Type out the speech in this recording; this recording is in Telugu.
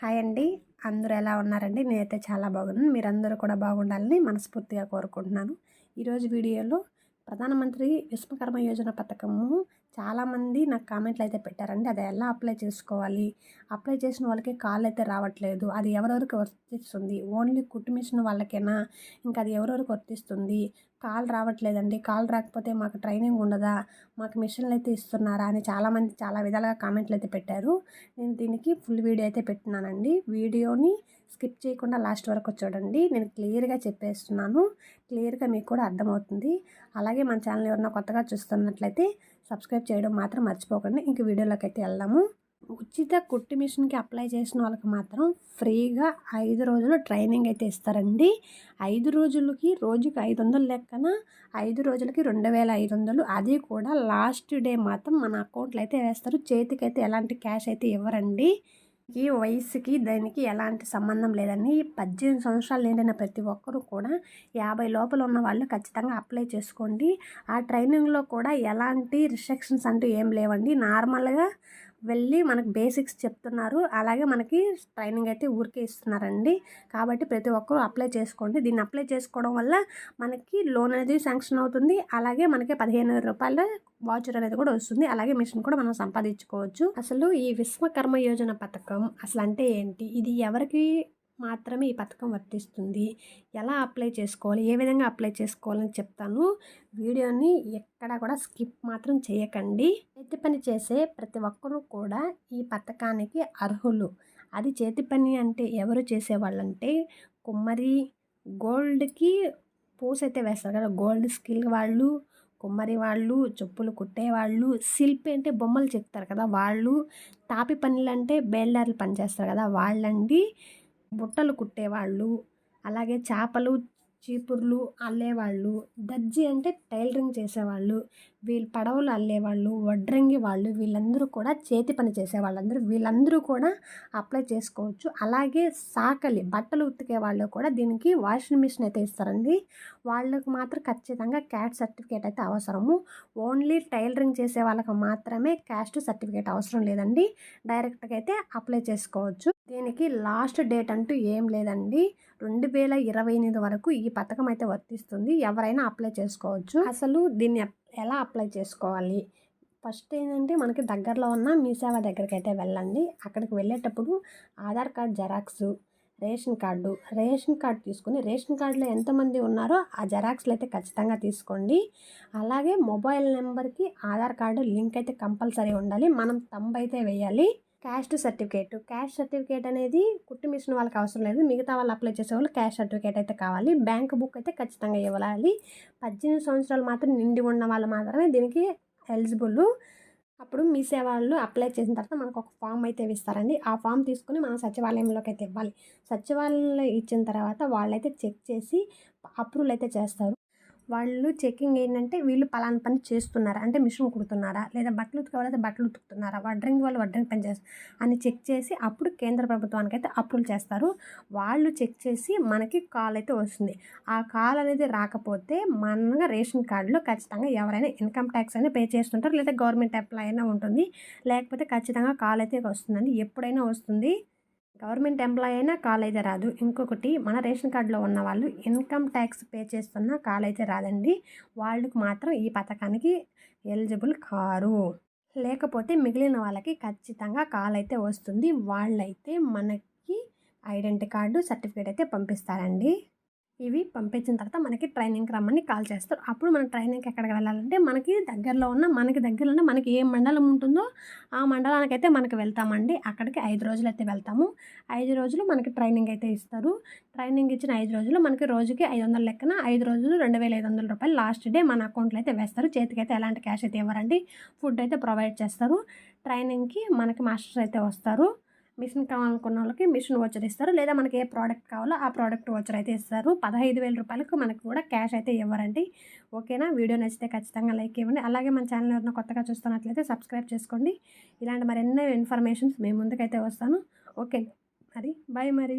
హాయ్ అండి. అందరూ ఎలా ఉన్నారండి? నేనైతే చాలా బాగున్నాను. మీరందరూ కూడా బాగుండాలని మనస్ఫూర్తిగా కోరుకుంటున్నాను. ఈరోజు వీడియోలో ప్రధానమంత్రి విశ్వకర్మ యోజన పథకము చాలామంది నాకు కామెంట్లు అయితే పెట్టారండి. అది ఎలా అప్లై చేసుకోవాలి? అప్లై చేసిన వాళ్ళకి కాల్ అయితే రావట్లేదు. అది ఎవరెవరికి వర్తిస్తుంది? ఓన్లీ కుట్టు మిషన్ వాళ్ళకేనా? ఇంకా అది ఎవరెవరికి వర్తిస్తుంది? కాల్ రావట్లేదండి. కాల్ రాకపోతే మాకు ట్రైనింగ్ ఉండదా? మాకు మిషన్లు అయితే ఇస్తున్నారా? అని చాలామంది చాలా విధాలుగా కామెంట్లు అయితే పెట్టారు. నేను దీనికి ఫుల్ వీడియో అయితే పెట్టినానండి. వీడియోని స్కిప్ చేయకుండా లాస్ట్ వరకు చూడండి. నేను క్లియర్గా చెప్పేస్తున్నాను. క్లియర్గా మీకు కూడా అర్థమవుతుంది. అలాగే మన ఛానల్ ఎవరైనా కొత్తగా చూస్తున్నట్లయితే సబ్స్క్రైబ్ చేయడం మాత్రం మర్చిపోకండి. ఇంక వీడియోలోకి అయితే వెళ్దాము. ఉచిత కుట్టు మిషన్కి అప్లై చేసిన వాళ్ళకి మాత్రం ఫ్రీగా 5 రోజులు ట్రైనింగ్ అయితే ఇస్తారండి. 5 రోజులకి రోజుకి 500 లెక్కన 5 రోజులకి 2500. అది కూడా లాస్ట్ డే మాత్రం మన అకౌంట్లో అయితే వేస్తారు. చేతికైతే ఎలాంటి క్యాష్ అయితే ఇవ్వరండి. ఈ వయసుకి దానికి ఎలాంటి సంబంధం లేదండి. 18 సంవత్సరాలు నిండిన ప్రతి ఒక్కరూ కూడా 50 లోపల ఉన్న వాళ్ళు ఖచ్చితంగా అప్లై చేసుకోండి. ఆ ట్రైనింగ్లో కూడా ఎలాంటి రిస్ట్రిక్షన్స్ అంటూ ఏం లేవండి. నార్మల్గా వెళ్ళి మనకు బేసిక్స్ చెప్తున్నారు. అలాగే మనకి ట్రైనింగ్ అయితే ఊరికే ఇస్తున్నారండి. కాబట్టి ప్రతి ఒక్కరూ అప్లై చేసుకోండి. దీన్ని అప్లై చేసుకోవడం వల్ల మనకి లోన్ అనేది శాంక్షన్ అవుతుంది. అలాగే మనకి 15,000 రూపాయల వాచర్ అనేది కూడా వస్తుంది. అలాగే మిషన్ కూడా మనం సంపాదించుకోవచ్చు. అసలు ఈ విశ్వకర్మ యోజన పథకం అసలు అంటే ఏంటి? ఇది ఎవరికి మాత్రమే ఈ పథకం వర్తిస్తుంది? ఎలా అప్లై చేసుకోవాలి? ఏ విధంగా అప్లై చేసుకోవాలని చెప్తాను. వీడియోని ఎక్కడ కూడా స్కిప్ మాత్రం చేయకండి. చేతి పని చేసే ప్రతి ఒక్కరూ కూడా ఈ పథకానికి అర్హులు. అది చేతి పని అంటే ఎవరు చేసేవాళ్ళంటే కుమ్మరి, గోల్డ్కి పూసైతే వేస్తారు కదా, గోల్డ్ స్కిల్ వాళ్ళు, కుమ్మరి వాళ్ళు, చెప్పులు కుట్టేవాళ్ళు, శిల్పి అంటే బొమ్మలు చెప్తారు కదా వాళ్ళు, తాపి పనులు అంటే బేల్దారులు పనిచేస్తారు కదా వాళ్ళండి, బుట్టలు కుట్టేవాళ్ళు, అలాగే చేపలు చీపుర్లు అల్లేవాళ్ళు, దర్జీ అంటే టైలరింగ్ చేసేవాళ్ళు, వీళ్ళు పడవలు అల్లేవాళ్ళు, వడ్రంగి వాళ్ళు, వీళ్ళందరూ కూడా చేతి పని చేసేవాళ్ళందరూ వీళ్ళందరూ కూడా అప్లై చేసుకోవచ్చు. అలాగే సాకలి బట్టలు ఉతికే వాళ్ళు కూడా దీనికి వాషింగ్ మిషన్ అయితే ఇస్తారండి. వాళ్ళకు మాత్రం ఖచ్చితంగా క్యాస్ట్ సర్టిఫికేట్ అయితే అవసరము. ఓన్లీ టైలరింగ్ చేసే వాళ్ళకి మాత్రమే క్యాస్ట్ సర్టిఫికేట్ అవసరం లేదండి. డైరెక్ట్గా అయితే అప్లై చేసుకోవచ్చు. దీనికి లాస్ట్ డేట్ అంటూ ఏం లేదండి. 2028 వరకు ఈ పథకం అయితే వర్తిస్తుంది. ఎవరైనా అప్లై చేసుకోవచ్చు. అసలు దీన్ని ఎలా అప్లై చేసుకోవాలి? ఫస్ట్ ఏంటంటే మనకి దగ్గరలో ఉన్న మీ సేవ దగ్గరికి అయితే వెళ్ళండి. అక్కడికి వెళ్ళేటప్పుడు Aadhaar card xerox, ration card తీసుకుని రేషన్ కార్డులో ఎంతమంది ఉన్నారో ఆ జెరాక్స్లు అయితే ఖచ్చితంగా తీసుకోండి. అలాగే మొబైల్ నెంబర్కి ఆధార్ కార్డు లింక్ అయితే కంపల్సరీ ఉండాలి. మనం తంబ్ అయితే వేయాలి. క్యాస్ట్ సర్టిఫికేట్ అనేది కుట్టు మిషన్ వాళ్ళకి అవసరం లేదు. మిగతా వాళ్ళు అప్లై చేసే వాళ్ళు క్యాస్ట్ సర్టిఫికేట్ అయితే కావాలి. బ్యాంక్ బుక్ అయితే ఖచ్చితంగా ఇవ్వాలి. 18 సంవత్సరాలు మాత్రం నిండి ఉన్న వాళ్ళు మాత్రమే దీనికి ఎలిజిబుల్. అప్పుడు మీ సేవలు అప్లై చేసిన తర్వాత మనకు ఒక ఫామ్ అయితే ఇస్తారండి. ఆ ఫామ్ తీసుకుని మనం సచివాలయంలోకి అయితే ఇవ్వాలి. సచివాలయంలో ఇచ్చిన తర్వాత వాళ్ళైతే చెక్ చేసి అప్రూవల్ అయితే చేస్తారు. వాళ్ళు చెకింగ్ ఏంటంటే వీళ్ళు పలానా పని చేస్తున్నారా, అంటే మిషన్ కుడుతున్నారా, లేదా బట్టలు ఉతికేవాళ్ళైతే బట్టలు ఉతుకుతున్నారా, వడ్రంగి వాళ్ళు వడ్రంగి పని చేస్తారు అని చెక్ చేసి అప్పుడు కేంద్ర ప్రభుత్వానికి అయితే అప్రూవల్ చేస్తారు. వాళ్ళు చెక్ చేసి మనకి కాల్ అయితే వస్తుంది. ఆ కాల్ అనేది రాకపోతే మన రేషన్ కార్డులో ఖచ్చితంగా ఎవరైనా ఇన్కమ్ ట్యాక్స్ అయినా పే చేస్తుంటారు, లేదా గవర్నమెంట్ ఎంప్లాయ్ అయినా ఉంటుంది. లేకపోతే ఖచ్చితంగా కాల్ అయితే వస్తుందండి. ఎప్పుడైనా వస్తుంది. గవర్నమెంట్ ఎంప్లాయ్ అయినా కాల్ అయితే రాదు. ఇంకొకటి, మన రేషన్ కార్డులో ఉన్న వాళ్ళు ఇన్కమ్ ట్యాక్స్ పే చేస్తున్న కాల్ అయితే రాదండి. వాళ్ళకి మాత్రం ఈ పథకానికి ఎలిజిబుల్ కారు. లేకపోతే మిగిలిన వాళ్ళకి ఖచ్చితంగా కాల్ అయితే వస్తుంది. వాళ్ళైతే మనకి ఐడెంటిటీ కార్డు సర్టిఫికేట్ అయితే పంపిస్తారండి. ఇవి పంపించిన తర్వాత మనకి ట్రైనింగ్కి రమ్మని కాల్ చేస్తారు. అప్పుడు మనం ట్రైనింగ్కి ఎక్కడికి వెళ్ళాలంటే మనకి దగ్గరలో మనకి ఏ మండలం ఉంటుందో ఆ మండలానికి అయితే మనకి వెళ్తామండి. అక్కడికి 5 రోజులు అయితే వెళ్తాము. 5 రోజులు మనకి ట్రైనింగ్ అయితే ఇస్తారు. ట్రైనింగ్ ఇచ్చిన 5 రోజులు మనకి రోజుకి 500 లెక్కన 5 రోజులు 2500 రూపాయలు లాస్ట్ డే మన అకౌంట్లో అయితే వేస్తారు. చేతికైతే ఎలాంటి క్యాష్ అయితే ఇవ్వరండి. ఫుడ్ అయితే ప్రొవైడ్ చేస్తారు. ట్రైనింగ్కి మనకి మాస్టర్స్ అయితే వస్తారు. మిషన్ కావాలనుకున్న వాళ్ళకి మిషన్ వోచర్ ఇస్తారు, లేదా మనకి ఏ ప్రోడక్ట్ కావాలో ఆ ప్రోడక్ట్ వోచర్ అయితే ఇస్తారు. 15,000 రూపాయలకు మనకు కూడా క్యాష్ అయితే ఇవ్వరండి. ఓకేనా? వీడియో నచ్చితే ఖచ్చితంగా లైక్ ఇవ్వండి. అలాగే మన ఛానల్ ఎవరైనా కొత్తగా చూస్తున్నట్లయితే సబ్స్క్రైబ్ చేసుకోండి. ఇలాంటి మరెన్నో ఇన్ఫర్మేషన్స్ మేము ముందుకైతే వస్తాను. ఓకే మరి, బాయ్ మరి.